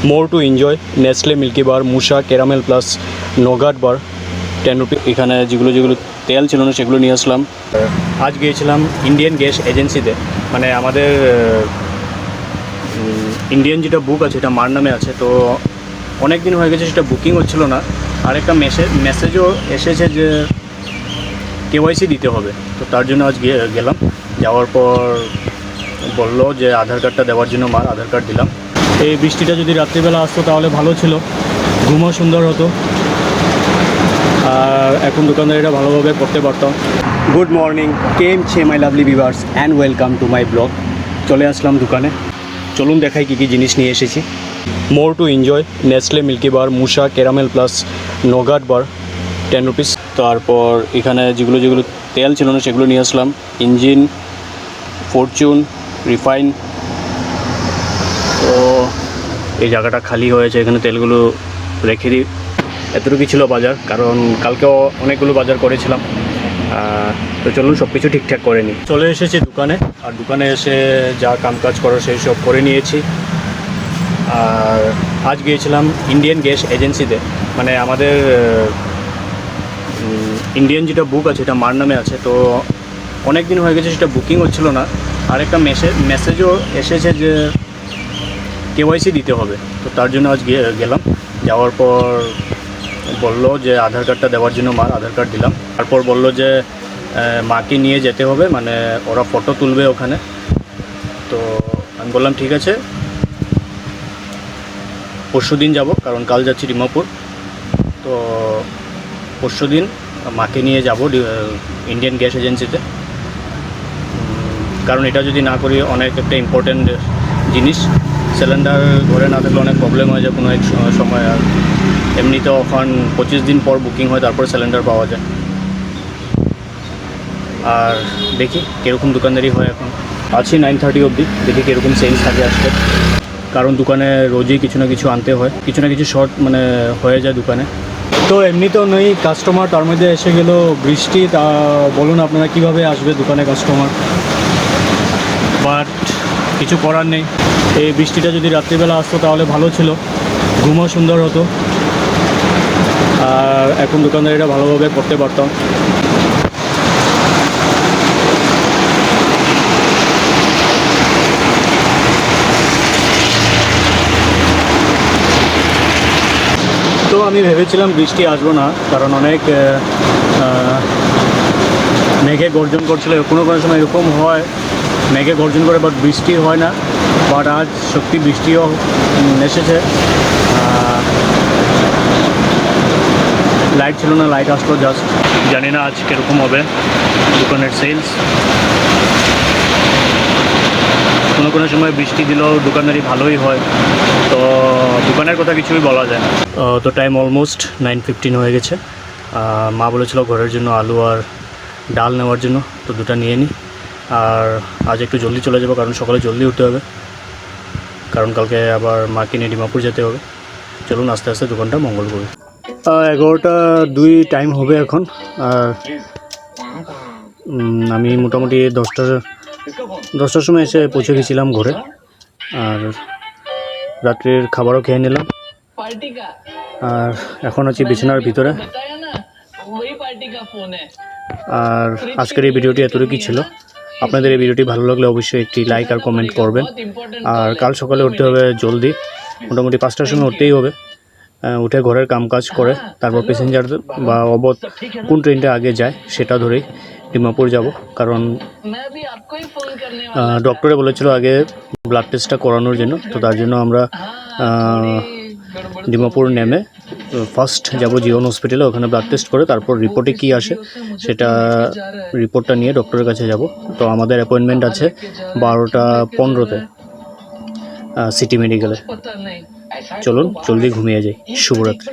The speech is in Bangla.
More to enjoy, Nestle Milky Bar, Musha Caramel Plus Nougat Bar 10 rupee. এখানে যেগুলো তেল ছিল না সেগুলো নিয়ে আসলাম। আজ গিয়েছিলাম ইন্ডিয়ান গ্যাস এজেন্সিতে, মানে আমাদের ইন্ডিয়ান যেটা বুক আছে এটা মার নামে আছে, তো অনেক দিন হয়ে গেছে সেটা বুকিং হচ্ছিল না। আর একটা মেসেজও এসেছে যে KYC দিতে হবে, তো তার জন্য আজ গেলাম। যাওয়ার পর বললো যে আধার কার্ডটা দেওয়ার জন্য মার আধার কার্ড দিলাম। এই বৃষ্টিটা যদি রাত্রিবেলা আসতো তাহলে ভালো ছিল, ঘুমও সুন্দর হতো, আর এখন দোকানদারিটা ভালোভাবে করতে পারতাম। গুড মর্নিং, কেম ছে my lovely viewers and welcome to my blog. চলে আসলাম দোকানে, চলুন দেখাই কী কী জিনিস নিয়ে এসেছি। More to enjoy, Nestle milky bar, মুশা caramel plus nougat bar 10 rupees. তারপর এখানে যেগুলো তেল ছিল না সেগুলো নিয়ে আসলাম। Engine, Fortune, refine. তো এই জায়গাটা খালি হয়েছে, এখানে তেলগুলো রেখে দিই। এতটুকু ছিল বাজার, কারণ কালকেও অনেকগুলো বাজার করেছিলাম। তো চলুন সব কিছু ঠিকঠাক করে নিই। চলে এসেছি দোকানে, আর দোকানে এসে যা কামকাজ করার সেই সব করে নিয়েছি। আর আজ গিয়েছিলাম ইন্ডিয়ান গ্যাস এজেন্সিতে, মানে আমাদের ইন্ডিয়ান যেটা বুক আছে এটা মার নামে আছে, তো অনেক দিন হয়ে গেছে সেটা বুকিং হচ্ছিল না। আর একটা মেসেজও এসেছে যে KYC দিতে হবে, তো তার জন্য আজ গেলাম। যাওয়ার পর বললো যে আধার কার্ডটা দেওয়ার জন্য মার আধার কার্ড দিলাম। তারপর বললো যে মাকে নিয়ে যেতে হবে, মানে ওরা ফটো তুলবে ওখানে। তো আমি বললাম ঠিক আছে, পরশু দিন যাবো, কারণ কাল যাচ্ছি ডিমাপুর। তো পরশু দিন মাকে নিয়ে যাব ইন্ডিয়ান গ্যাস এজেন্সিতে, কারণ এটা যদি না করি অনেক একটা ইম্পর্টেন্ট জিনিস। সিলিন্ডার ঘরে না থাকলে অনেক প্রবলেম হয়ে যায় কোনো এক সময়। আর এমনিতেও এখন 25 দিন পর বুকিং হয়, তারপরে সিলিন্ডার পাওয়া যায়। আর দেখি কীরকম দোকানদারি হয়। এখন আছি 9:30 অবধি, দেখি কীরকম সেলস থাকে আজকে, কারণ দোকানে রোজই কিছু না কিছু আনতে হয়, কিছু না কিছু শর্ট মানে হয়ে যায় দোকানে। তো এমনিতেও নেই কাস্টমার, তার মধ্যে এসে গেল বৃষ্টি। তা বলুন আপনারা কীভাবে আসবে দোকানে কাস্টমার, বাট কিছু করার নেই। এই বৃষ্টিটা যদি রাত্রিবেলা আসতো তাহলে ভালো ছিল, ঘুমও সুন্দর হতো, আর এখন দোকানদারিটা ভালোভাবে করতে পারতাম। তো আমি ভেবেছিলাম বৃষ্টি আসবো না, কারণ অনেক মেঘে গর্জন করছিল। কোনো সময় এরকম হয় মেঘে গর্জন করে, বাট বৃষ্টি হয় না। বাট আজ সত্যি বৃষ্টিও এসেছে। লাইট ছিল না, লাইট আসলো জাস্ট। জানি না আজ কীরকম হবে দোকানের সেলস। কোনো সময় বৃষ্টি দিলেও দোকানদারি ভালোই হয়, তো দোকানের কথা কিছুই বলা যায় না। তো টাইম অলমোস্ট 9:15 হয়ে গেছে। মা বলেছিল ঘরের জন্য আলু আর ডাল নেওয়ার জন্য, তো দুটো নিয়ে নিই। আর আজ একটু জলদি চলে যাবো, কারণ সকালে জলদি উঠতে হবে, কারণ কালকে আবার মাকে নিয়ে ডিমাপুর যেতে হবে। চলুন আস্তে আস্তে দোকানটা মঙ্গল করি। 11:02 টাইম হবে এখন। আর আমি মোটামুটি 10টার সময় এসে পৌঁছে গেছিলাম ঘরে। আর রাত্রির খাবারও খেয়ে নিলাম, আর এখন আছি বিছানার ভিতরে। আর আজকের এই ভিডিওটি এতটুকুই ছিল। আপনাদের এই ভিডিওটি ভালো লাগলে অবশ্যই একটি লাইক আর কমেন্ট করবেন। আর কাল সকালে উঠতে হবে জলদি, মোটামুটি 5টার সময় উঠতেই হবে। উঠে ঘরের কামকাজ করে তারপর প্যাসেঞ্জার বা অবধ কোন ট্রেনটা আগে যায় সেটা ধরেই ডিমাপুর যাব, কারণ ডক্টরে বলেছিল আগে ব্লাড টেস্টটা করানোর জন্য। তো তার জন্য আমরা ডিমাপুর নেমে ফার্স্ট যাব জীবন হসপিটালে, ওখানে ব্লাড টেস্ট করে তারপর রিপোর্টে কি আসে সেটা রিপোর্টটা নিয়ে ডক্টরের কাছে যাব। তো আমাদের অ্যাপয়েন্টমেন্ট আছে 12:15-তে সিটি মেডিকেলে। চলুন জলদি ঘুমিয়ে যাই। শুভরাত্রি।